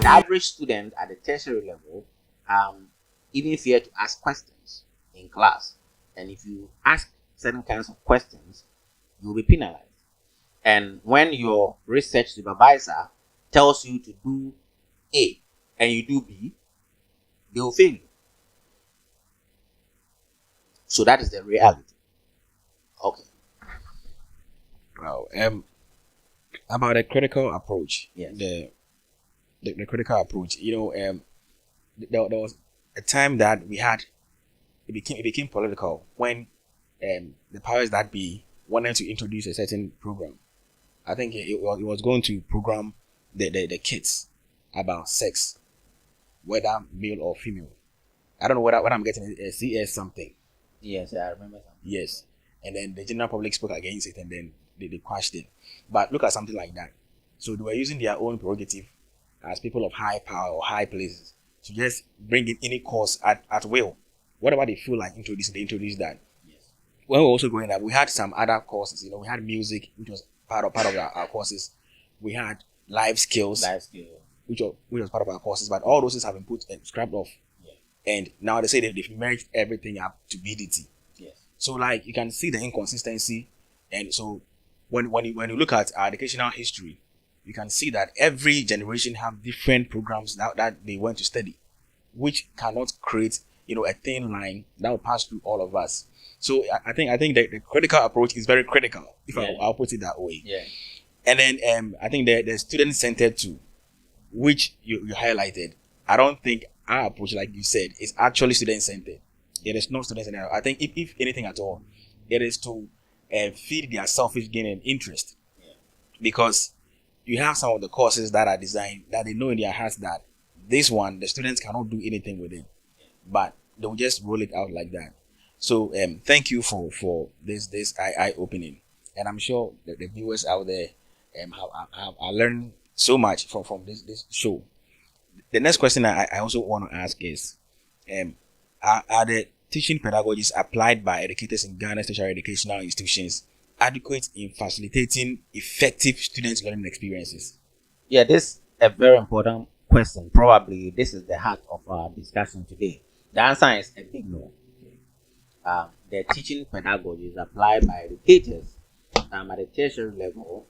average student at the tertiary level even fear to ask questions in class. And if you ask certain kinds of questions, you'll be penalized. And when your research supervisor tells you to do A and you do B, they will fail you. So that is the reality. Okay. Wow. About the critical approach. Yes. The critical approach. There was a time that we had. It became political when the powers that be wanted to introduce a certain program. I think it was going to program the kids about sex, whether male or female. I don't know what I'm getting a CS something. Yes, I remember something. Yes. And then the general public spoke against it, and then they quashed it. But look at something like that. So they were using their own prerogative as people of high power or high places to just bring in any course at will. Whatever they feel like introducing, they introduce that. Yes. When we were also growing up, we had some other courses. We had music, which was part of our courses. We had life skills, which was part of our courses. But all those things have been put and scrapped off. And now they say they've merged everything up to BDT. Yes. So like you can see the inconsistency, and so when you look at our educational history, you can see that every generation have different programs that they want to study, which cannot create a thin line that will pass through all of us. So I think that the critical approach is very critical, if I'll put it that way. Yeah. And then I think the student centered too, which you highlighted. I don't think our approach, like you said, is actually student-centered. It is not student-centered. I think if anything at all, it is to feed their selfish gain and interest. Yeah. Because you have some of the courses that are designed that they know in their hearts that this one, the students cannot do anything with it. But they'll just roll it out like that. So thank you for this eye-opening. And I'm sure that the viewers out there have learned so much from this show. The next question I also want to ask is, are the teaching pedagogies applied by educators in Ghana's tertiary educational institutions adequate in facilitating effective student learning experiences? Yeah, this is a very important question. Probably this is the heart of our discussion today. The answer is a big no. The teaching pedagogies applied by educators at the tertiary level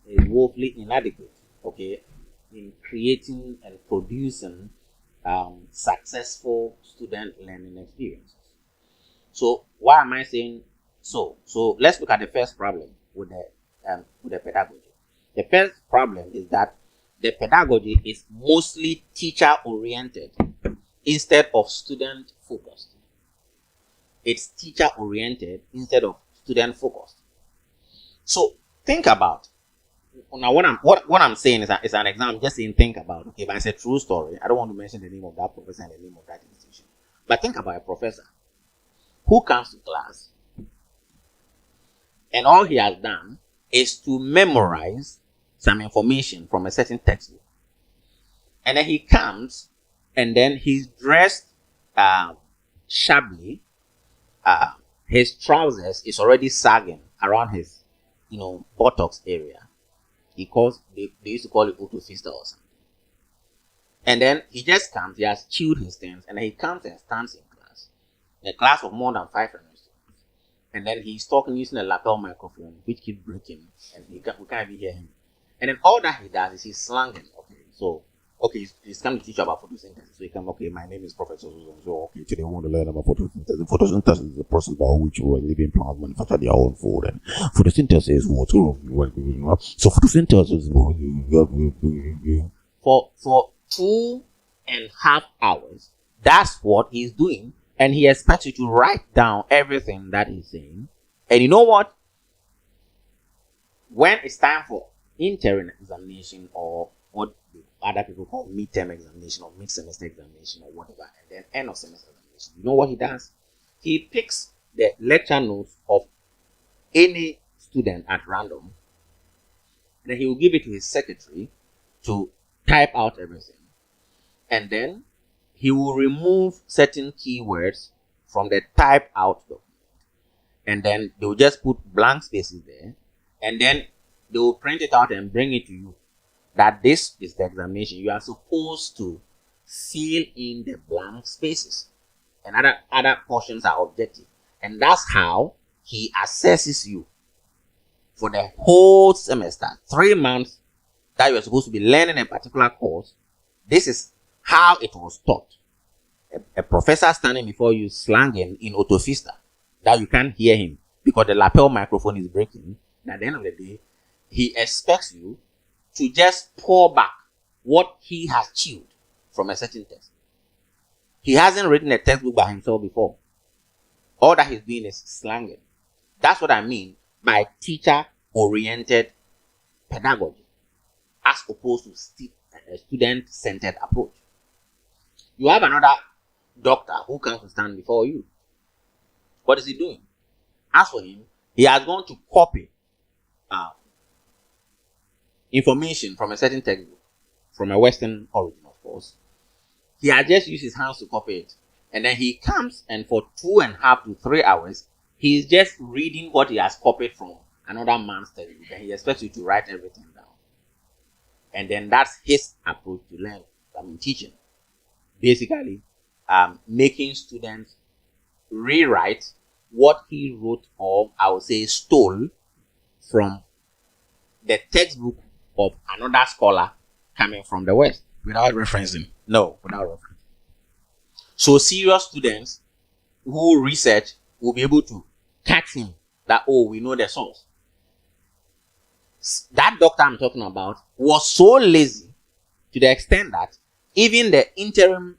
is woefully inadequate. Okay. In creating and producing successful student learning experiences. So why am I saying so? So let's look at the first problem with the pedagogy. The first problem is that the pedagogy is mostly teacher oriented instead of student focused. It's teacher oriented instead of student focused. So think about. Now, what I'm saying is an example. Just saying, think about. Okay, but it's a true story. I don't want to mention the name of that professor and the name of that institution. But think about a professor who comes to class, and all he has done is to memorize some information from a certain textbook, and then he comes, and then he's dressed shabbily. His trousers is already sagging around his, buttocks area. They used to call it auto fister or something. And then he just comes, he has chewed his stance, and then he comes and stands in class. A class of more than 500 students. And then he's talking using a lapel microphone, which keeps breaking, and we can't even hear him. And then all that he does is he's slanging. He's coming to teach you about photosynthesis. So he comes, my name is Professor Susan. So, today I want to learn about photosynthesis. Photosynthesis is the process by which living plants manufacture their own food. And photosynthesis is what? So photosynthesis for 2.5 hours, that's what he's doing. And he expects you to write down everything that he's saying. And you know what? When it's time for interim examination or what other people call midterm examination or mid-semester examination or whatever, and then end of semester examination, you know what he does? He picks the lecture notes of any student at random, and then he will give it to his secretary to type out everything. And then he will remove certain keywords from the typed out document. And then they will just put blank spaces there, and then they will print it out and bring it to you. that this is the examination, you are supposed to fill in the blank spaces, and other portions are objective. And that's how he assesses you for the whole semester, 3 months that you are supposed to be learning a particular course. This is how it was taught. A professor standing before you slanging in Otofista that you can't hear him because the lapel microphone is breaking. And at the end of the day, he expects you to just pour back what he has chewed from a certain text. He hasn't written a textbook by himself before. All that he's doing is slanging. That's what I mean by teacher-oriented pedagogy, as opposed to student-centered approach. You have another doctor who comes to stand before you. What is he doing? As for him, he has gone to copy information from a certain textbook, from a Western origin, of course. He has just used his hands to copy it. And then he comes, and for 2.5 to 3 hours, he is just reading what he has copied from another man's textbook. And he expects you to write everything down. And then that's his approach to learning. Teaching. Basically, making students rewrite what he wrote, or I would say stole, from the textbook of another scholar coming from the West. Without referencing. No, without reference. So serious students who research will be able to catch him that, oh, we know the source. That doctor I'm talking about was so lazy to the extent that even the interim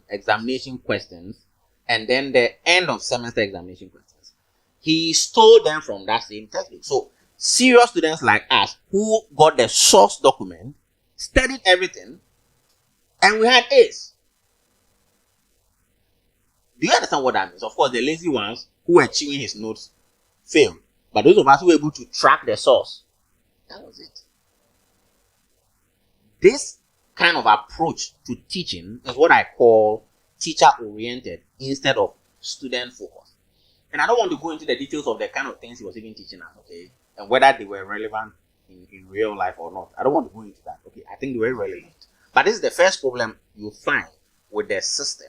examination questions and then the end of semester examination questions, he stole them from that same textbook. So serious students like us who got the source document, studied everything, and we had A's. Do you understand what that means? Of course, the lazy ones who were chewing his notes failed. But those of us who were able to track the source, that was it. This kind of approach to teaching is what I call teacher-oriented instead of student-focused. And I don't want to go into the details of the kind of things he was even teaching us, okay? And whether they were relevant in real life or not. I don't want to go into that, okay? I think they were relevant. But this is the first problem you find with the system